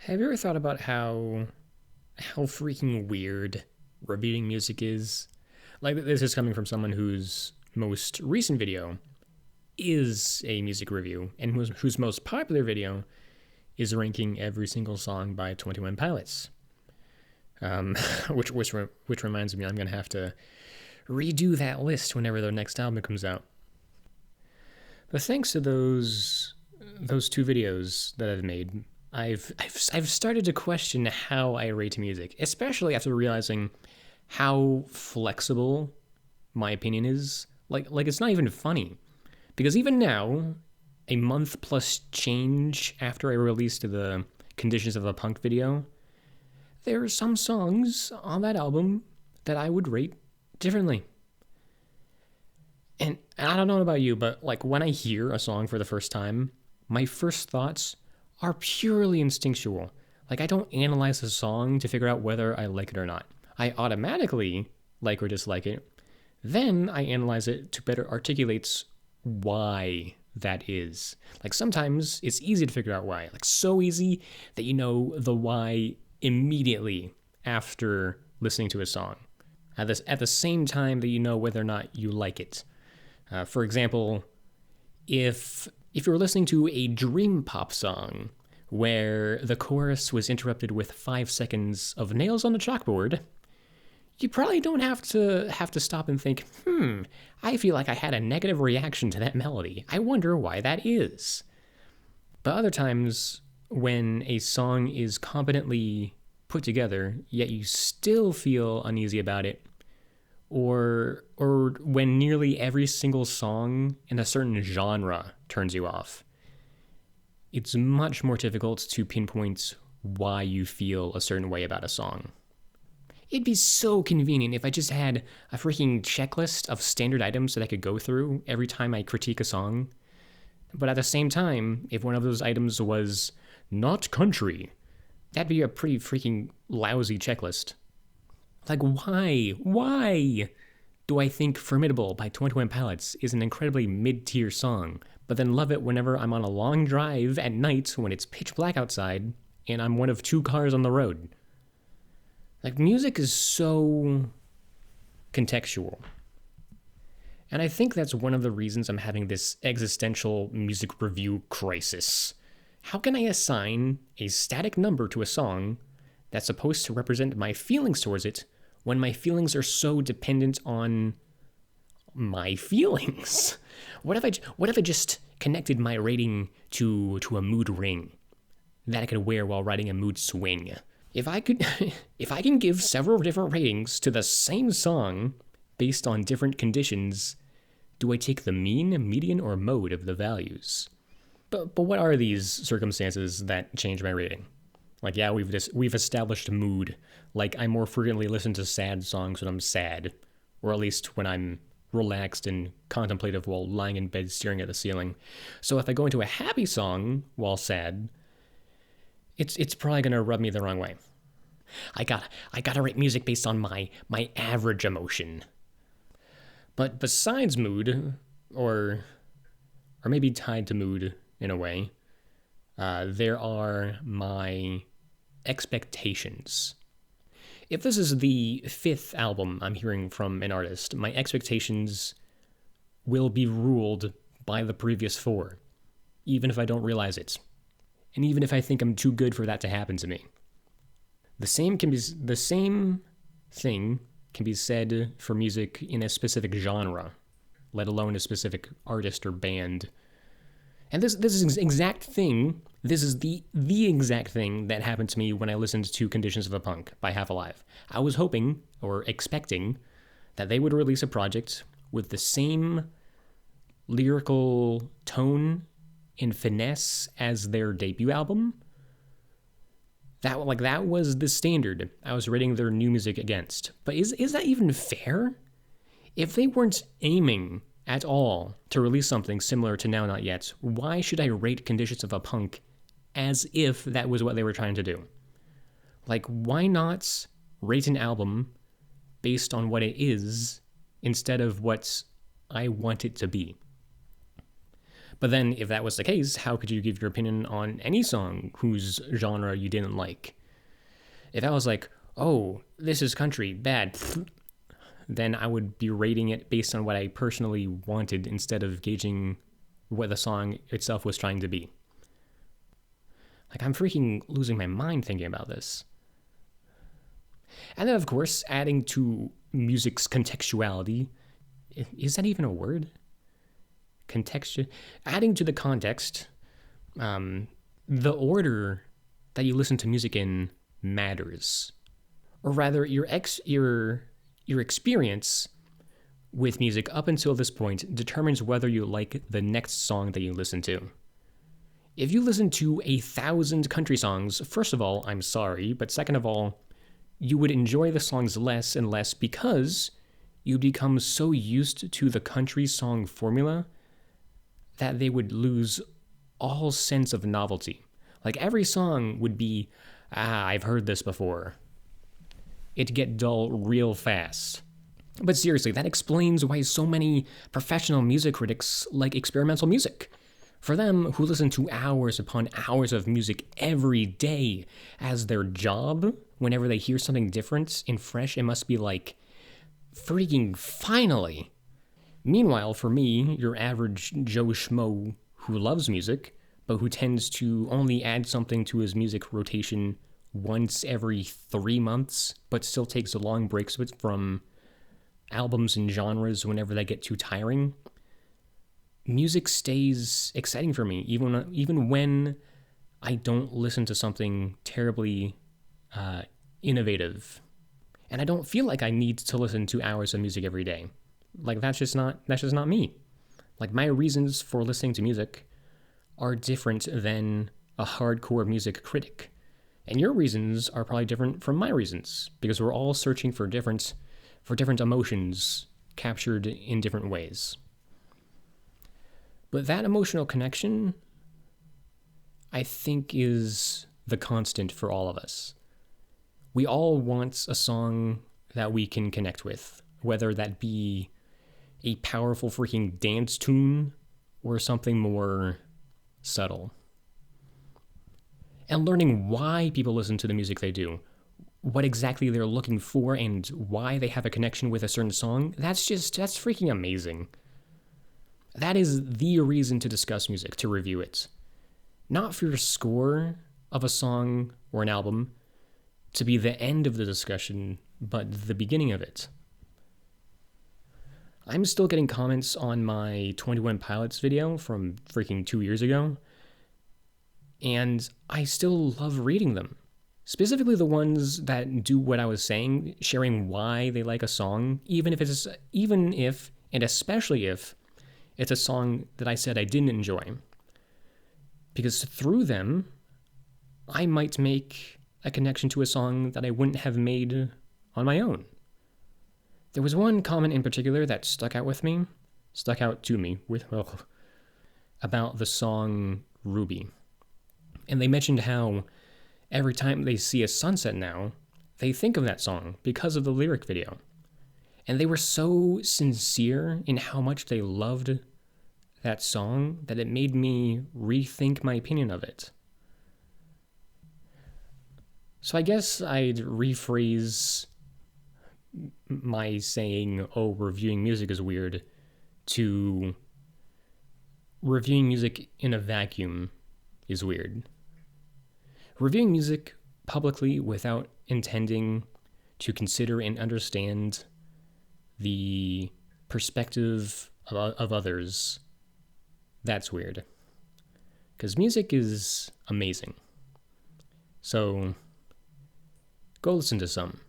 Have you ever thought about how freaking weird reviewing music is? Like this is coming from someone whose most recent video is a music review, and whose most popular video is ranking every single song by 21 Pilots. Um, which reminds me, I'm gonna have to redo that list whenever their next album comes out. But thanks to those two videos that I've made, I've started to question how I rate music, especially after realizing how flexible my opinion is. Like it's not even funny, because even now, a month plus change after I released the Conditions of a Punk video, there are some songs on that album that I would rate differently. And I don't know about you, but like when I hear a song for the first time, my first thoughts are purely instinctual. Like I don't analyze the song to figure out whether I like it or not. I automatically like or dislike it. Then I analyze it to better articulate why that is. Like sometimes it's easy to figure out why. Like so easy that you know the why immediately after listening to a song. At the same time that you know whether or not you like it. For example, if you were listening to a dream pop song where the chorus was interrupted with 5 seconds of nails on the chalkboard, you probably don't have to stop and think, I feel like I had a negative reaction to that melody. I wonder why that is. But other times, when a song is competently put together, yet you still feel uneasy about it, or when nearly every single song in a certain genre turns you off, it's much more difficult to pinpoint why you feel a certain way about a song. It'd be so convenient if I just had a freaking checklist of standard items that I could go through every time I critique a song. But at the same time, if one of those items was not country, that'd be a pretty freaking lousy checklist. Like, why do I think Formidable by 21 Pilots is an incredibly mid-tier song, but then love it whenever I'm on a long drive at night when it's pitch black outside and I'm one of 2 cars on the road? Like, music is so contextual. And I think that's one of the reasons I'm having this existential music review crisis. How can I assign a static number to a song that's supposed to represent my feelings towards it when my feelings are so dependent on my feelings? What if I just connected my rating to a mood ring that I could wear while riding a mood swing? If I can give several different ratings to the same song based on different conditions, do I take the mean, median, or mode of the values? But what are these circumstances that change my rating? Like, yeah, we've established mood. Like, I more frequently listen to sad songs when I'm sad, or at least when I'm relaxed and contemplative while lying in bed staring at the ceiling. So if I go into a happy song while sad, it's probably gonna rub me the wrong way. I gotta rate music based on my average emotion. But besides mood, or maybe tied to mood in a way, there are my expectations. If this is the 5th album I'm hearing from an artist, my expectations will be ruled by the previous 4, even if I don't realize it, and even if I think I'm too good for that to happen to me. The same thing can be said for music in a specific genre, let alone a specific artist or band. And this is the exact thing that happened to me when I listened to Conditions of a Punk by Half Alive. I was hoping, or expecting, that they would release a project with the same lyrical tone and finesse as their debut album. That was the standard I was rating their new music against. But is that even fair? If they weren't aiming at all to release something similar to Now Not Yet, why should I rate Conditions of a Punk as if that was what they were trying to do? Like, why not rate an album based on what it is instead of what I want it to be? But then, if that was the case, how could you give your opinion on any song whose genre you didn't like? If I was like, oh, this is country, bad, then I would be rating it based on what I personally wanted instead of gauging what the song itself was trying to be. Like, I'm freaking losing my mind thinking about this. And then, of course, adding to music's contextuality, is that even a word? Adding to the context, the order that you listen to music in matters. Or rather, your experience with music up until this point determines whether you like the next song that you listen to. If you listen to 1,000 country songs, first of all, I'm sorry, but second of all, you would enjoy the songs less and less because you become so used to the country song formula that they would lose all sense of novelty. Like, every song would be, I've heard this before. It'd get dull real fast. But seriously, that explains why so many professional music critics like experimental music. For them, who listen to hours upon hours of music every day as their job, whenever they hear something different and fresh, it must be like, freaking finally. Meanwhile, for me, your average Joe Schmo who loves music, but who tends to only add something to his music rotation once every 3 months, but still takes long breaks from albums and genres whenever they get too tiring, music stays exciting for me, even when I don't listen to something terribly innovative. And I don't feel like I need to listen to hours of music every day. Like, that's just not me. Like, my reasons for listening to music are different than a hardcore music critic. And your reasons are probably different from my reasons, because we're all searching for different emotions captured in different ways. But that emotional connection, I think, is the constant for all of us. We all want a song that we can connect with, whether that be a powerful freaking dance tune or something more subtle. And learning why people listen to the music they do, what exactly they're looking for, and why they have a connection with a certain song, that's freaking amazing. That is the reason to discuss music, to review it. Not for your score of a song or an album to be the end of the discussion, but the beginning of it. I'm still getting comments on my 21 Pilots video from freaking 2 years ago, and I still love reading them. Specifically the ones that do what I was saying, sharing why they like a song, even if and especially if it's a song that I said I didn't enjoy. Because through them, I might make a connection to a song that I wouldn't have made on my own. There was one comment in particular that stuck out to me, about the song Ruby. And they mentioned how every time they see a sunset now, they think of that song because of the lyric video. And they were so sincere in how much they loved that song that it made me rethink my opinion of it. So I guess I'd rephrase my saying, reviewing music is weird, to reviewing music in a vacuum is weird. Reviewing music publicly without intending to consider and understand the perspective of others, that's weird. Because music is amazing. So, go listen to some.